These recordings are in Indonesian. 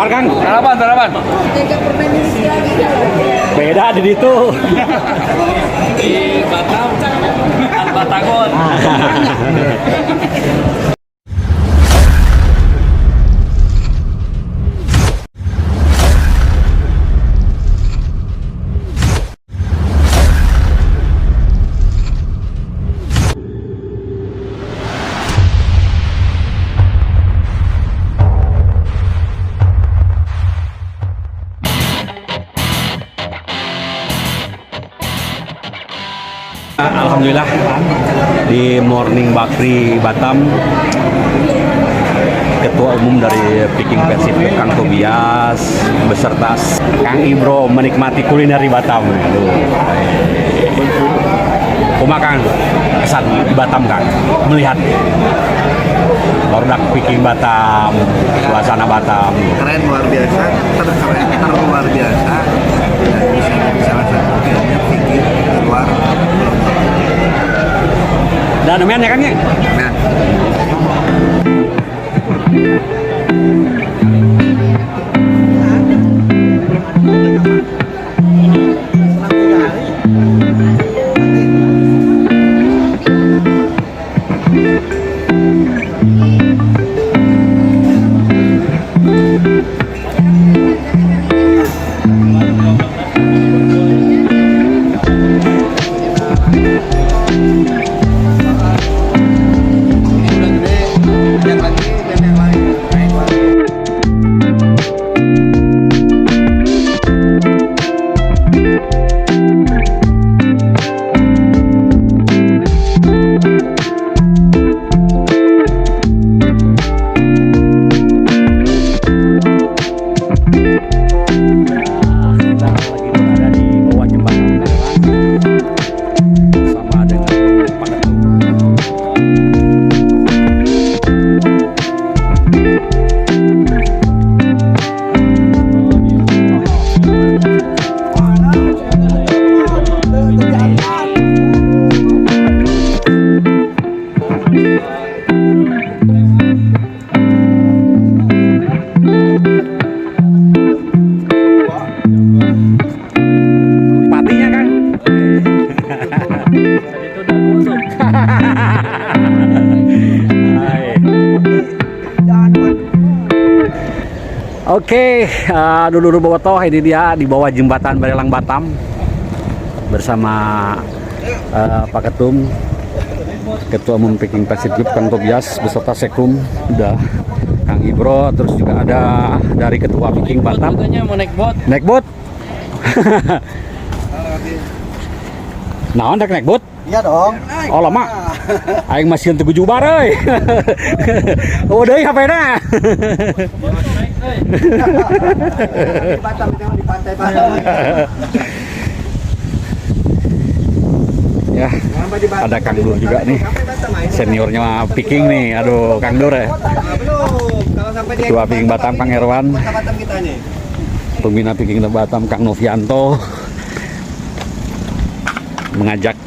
Kang? Sarapan. Beda di situ. Di Batam, Batagor. Alhamdulillah di Morning Bakri Batam, Ketua Umum dari Viking Persib Kang Tobias beserta Kang Ibro menikmati kuliner di Batam. Kumaha Kang kesan di Batam Kang melihat produk Viking Batam, suasana Batam. Keren luar biasa, luar biasa. Dan bisa jadi salah satu filmnya Viking keluar. Dan demikian ya Kang ya. Nah. Oke, dulu bobotoh ini dia di bawah jembatan Barelang Batam bersama Pak Ketum, Ketua Umum Viking Persib Kang Tobias beserta Sekum, udah Kang Ibro, terus juga ada dari Ketua Viking Batam. Mau naik bot. Naik bot. Nah, naik bot? Iya dong. Oh lama. Aing masih untuk jubar euy. Oh deui HP-na. Di pantai. Ya, ada Kang Dur juga nih. Seniornya Viking nih. Aduh, Kang Dur ya. Ketua Viking Batam Kang Erwan. Pembina Viking Batam Kang Novianto. Mengajak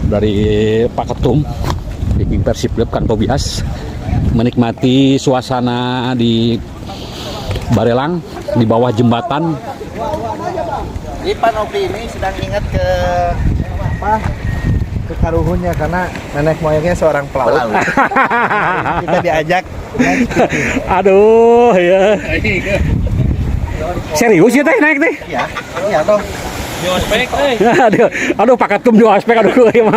dari Pak Ketum Viking Persib Club Kang Tobias menikmati suasana di Barelang di bawah jembatan. Ipan Opi ini sedang ingat ke karuhunnya karena nenek moyangnya seorang pelaut. Kita diajak. Aduh ya. Serius ya teh naik teh? Iya dong. Di ospek, aduh Pak Ketum di ospek aduh mah.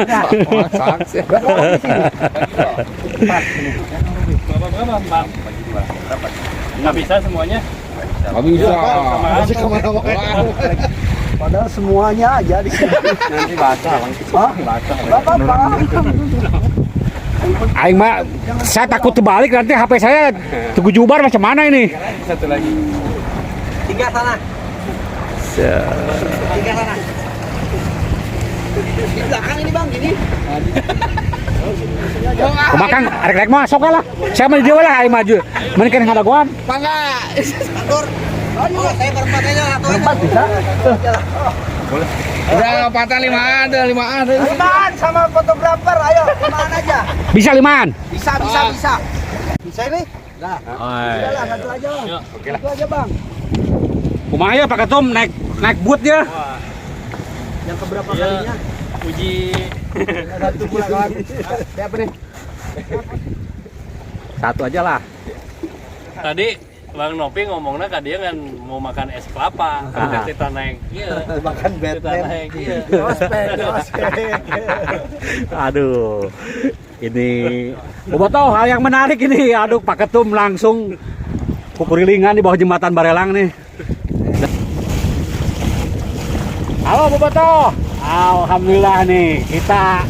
Nggak bisa semuanya. Nggak bisa. Masih kemana-mana. Padahal semuanya aja di sini. Nanti baca langsung. Baca. Aing mah saya takut terbalik nanti HP saya tunggu jubar macam mana ini? Satu lagi. 3 sana. 3 sana. Di belakang ini Bang, gini. Kemakan arek-arek masuk lah. Saya mah di dewa lah aing maju. Mending kan ada goan. Mangga. Atur. Oh, saya berempat aja atau berempat bisa? Boleh. Udah patah 5-an, 5-an. 5-an sama fotografer, ayo 5-an aja. Bisa 5-an? Bisa. Bisa ini? Udahlah, satu aja bang. Oke lah. Satu aja bang. Kumaha ya Pak Ketum naik boot ya? Yang keberapa kalinya? Uji Satu pula kawan. Siapa nih? Satu aja lah. tadi Bang Nopi ngomongnya kan dia kan mau makan es kelapa. Kan kita naik. Iya. Makan Kita Batman. naik. Iya. Ospek. Aduh. Ini Bobotoh hal yang menarik ini. Aduh Pak Ketum langsung kukurilingan di bawah jembatan Barelang nih. Halo Bobotoh. Alhamdulillah nih kita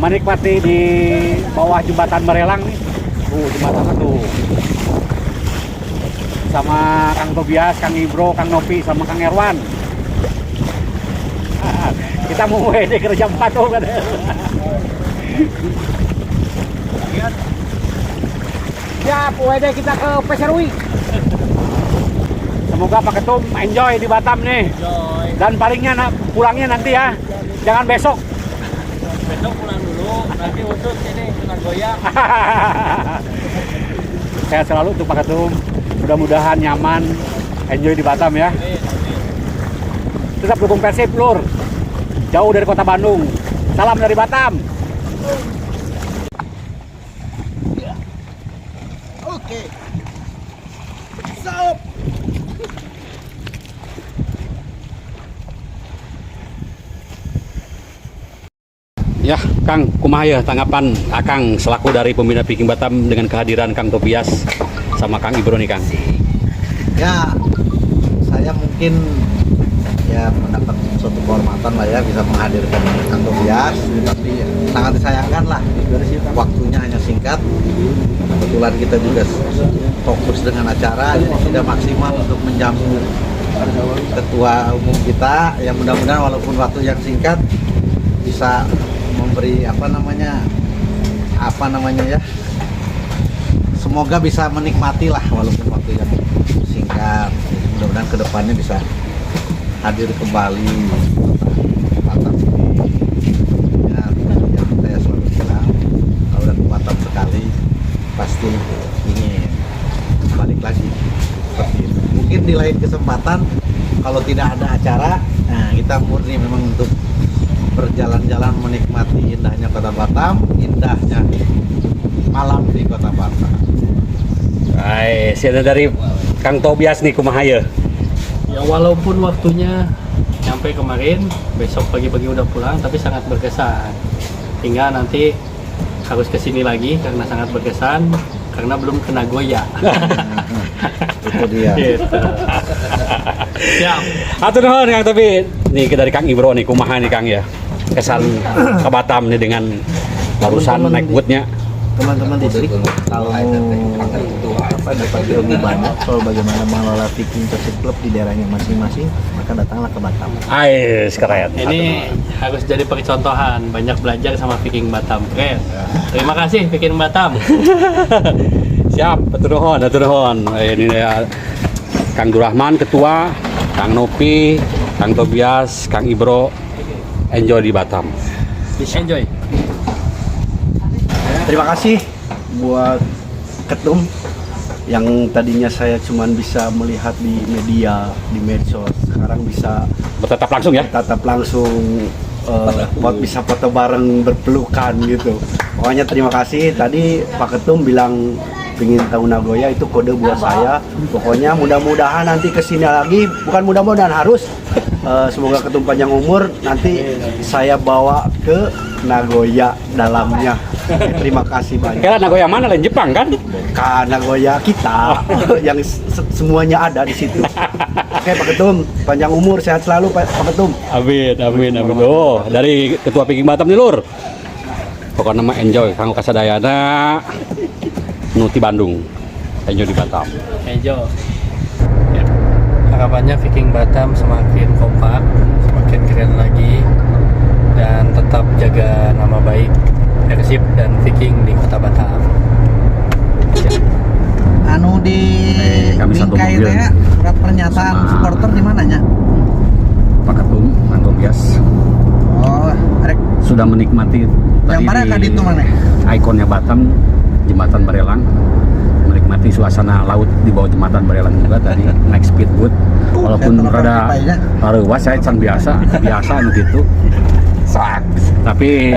menikmati di bawah jembatan Barelang nih. Jembatan tuh. Sama Kang Tobias, Kang Ibro, Kang Nopi, sama Kang Erwan. Kita mau WD ke jam 4 tuh kan. Siap, WD kita ke Peserwi. Semoga Pak Ketum enjoy di Batam nih. Enjoy. Dan palingnya pulangnya nanti ya. Jangan besok. Besok pulang dulu. Nanti khusus ini kena goyang. Sehat selalu untuk Pak Ketum. Mudah-mudahan nyaman, enjoy di Batam ya. Tetap dukung Persib Lur. Jauh dari kota Bandung. Salam dari Batam. Oke. Stop. Ya, Kang, kumaha ya tanggapan Akang selaku dari pembina Viking Batam dengan kehadiran Kang Tobias sama Kang Ibro nih, Kang? Ya, saya mungkin ya mendapat suatu kehormatan lah ya bisa menghadirkan Kang Tobias, tapi sangat disayangkan lah waktunya hanya singkat. Kebetulan kita juga fokus dengan acara, jadi tidak maksimal untuk menjamu ketua umum kita. Yang mudah-mudahan walaupun waktu yang singkat bisa memberi apa namanya ya, semoga bisa menikmati lah walaupun waktu yang singkat. Mudah-mudahan kedepannya bisa hadir kembali Batam ini. Ya, yang saya selalu bilang kalau udah ke Batam sekali pasti ingin balik lagi seperti itu. Mungkin di lain kesempatan kalau tidak ada acara, nah kita murni memang untuk berjalan-jalan menikmati indahnya kota Batam, indahnya malam di kota Batam. Hai, siapa dari Kang Tobias nih kumaha ya? Ya walaupun waktunya sampai kemarin, besok pagi-pagi udah pulang, tapi sangat berkesan. Hingga nanti harus kesini lagi karena sangat berkesan, karena belum kena goyah. Itu dia. Gitu. Siap. Atur nuhun Kang Tobi. Nih dari Kang Ibro nih kumaha nih Kang ya? Kesan ke Batam nih dengan barusan Teman-teman naik bootnya. Teman-teman distrik kalau dapat ilmu banyak soal bagaimana mengelola Viking Persib Club di daerahnya masing-masing, maka datanglah ke Batam. Ais, keren. Ini harus jadi percontohan, banyak belajar sama Viking Batam. Keren. Terima kasih Viking Batam. Siap, atur nuhun. Ini ya Kang Durrahman ketua, Kang Nopi, Kang Tobias, Kang Ibro enjoy di Batam. Enjoy. Terima kasih buat Ketum yang tadinya saya cuman bisa melihat di media, di medsos, sekarang bisa Bertatap langsung ya. tatap langsung, buat bisa foto bareng berpelukan gitu. Pokoknya terima kasih. Tadi Pak Ketum bilang pingin tahu Nagoya, itu kode buat saya. Pokoknya mudah-mudahan nanti kesini lagi, bukan mudah-mudahan harus. Semoga Ketum panjang umur, nanti saya bawa ke Nagoya dalamnya. Terima kasih banyak. Kira Nagoya mana lain Jepang kan? Bukan Nagoya kita yang semuanya ada di situ. Oke Pak Ketum, panjang umur, sehat selalu Pak Ketum. Amin. Oh, dari Ketua Viking Batam nih Lur. Pokoknya mah enjoy kanggo kasadayana nuti Bandung. Enjoy di Batam. Enjoy. Ya. Harapannya Viking Batam semakin kompak, semakin keren lagi, dan tetap jaga nama baik Persib dan Viking di kota Batam. Anu di Kami satu Bingkai mobil. teh surat pernyataan Sama- supporter di mananya? Pak Ketum, Kang Tobias. Oh, rek sudah menikmati Yang mana di tadi itu mana? ikonnya Batam, Jembatan Barelang, menikmati suasana laut di bawah Jembatan Barelang juga tadi naik speedboat, walaupun rada ruas saya can biasa anu gitu. Tapi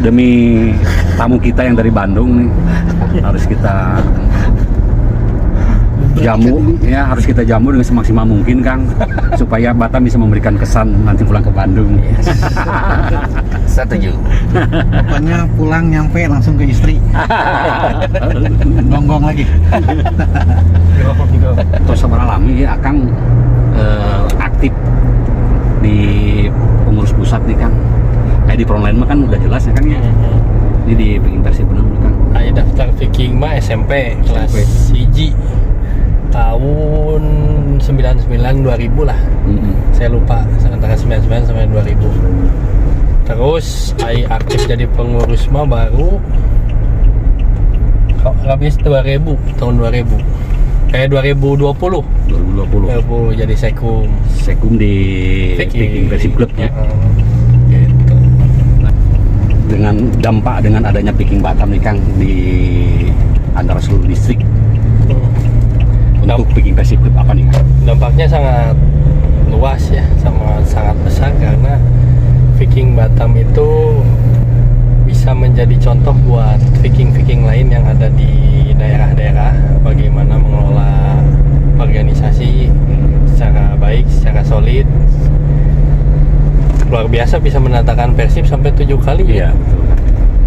demi tamu kita yang dari Bandung nih harus kita jamu dengan semaksimal mungkin Kang, supaya Batam bisa memberikan kesan nanti pulang ke Bandung. Setuju. Pokoknya pulang nyampe langsung ke istri. Gonggong lagi. Terus seberapa lama ya Kang aktif di pengurus pusat nih Kang? Kayak di Frontline mah kan udah jelas ya Kang ya. Ini di Viking Persib benar Kang. Saya daftar Viking mah SMP kelas 1 tahun 99 2000 lah. Saya lupa antara 99 sampai 2000. Terus saya aktif jadi pengurus mah baru habis 2000 tahun 2000. Kayak 2020 jadi sekum di Viking Persib Club ya. Gitu. Dengan dampak dengan adanya Viking Batam nih Kang di antara seluruh distrik untuk Viking Persib Club apa nih Kang? Dampaknya sangat luas ya, sangat besar karena Viking Batam itu bisa menjadi contoh buat Viking lain yang ada di daerah-daerah bagaimana mengelola organisasi secara baik, secara solid. Luar biasa bisa mendatangkan Persib sampai 7 kali ya.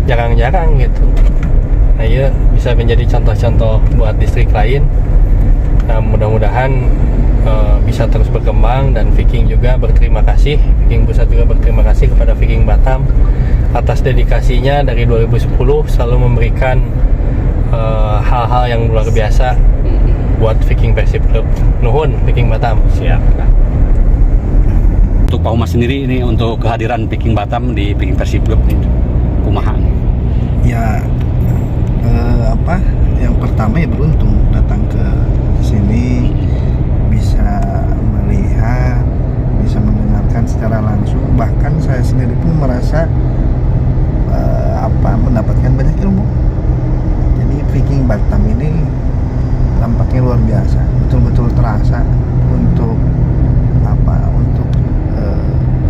Jarang-jarang gitu. Nah iya bisa menjadi contoh-contoh buat distrik lain. Nah mudah-mudahan bisa terus berkembang, dan Viking juga berterima kasih, Viking Pusat juga berterima kasih kepada Viking Batam atas dedikasinya dari 2010 selalu memberikan hal-hal yang luar biasa buat Viking Persib Club. Nuhun Viking Batam. Siap. Untuk Pak Humas sendiri ini untuk kehadiran Viking Batam di Viking Persib Club ini kumaha nih? Ya yang pertama ya beruntung datang ke sini, bisa melihat, bisa mendengarkan secara langsung, bahkan saya sendiri pun merasa mendapatkan banyak ilmu. Jadi Viking Batam ini tampaknya luar biasa, betul-betul terasa untuk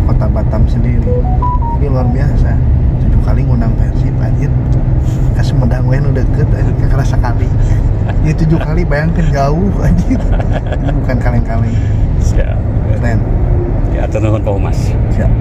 kota Batam sendiri. Ini luar biasa, 7 kali ngundang Persib anjir. Ke Sumedang we nu deket anjir, ke kerasa kali. Ya 7 kali, bayangkan jauh anjir. Ini bukan kaleng-kaleng. Siap. Keren. Ya, atur nuhun Pak Humas. Siap.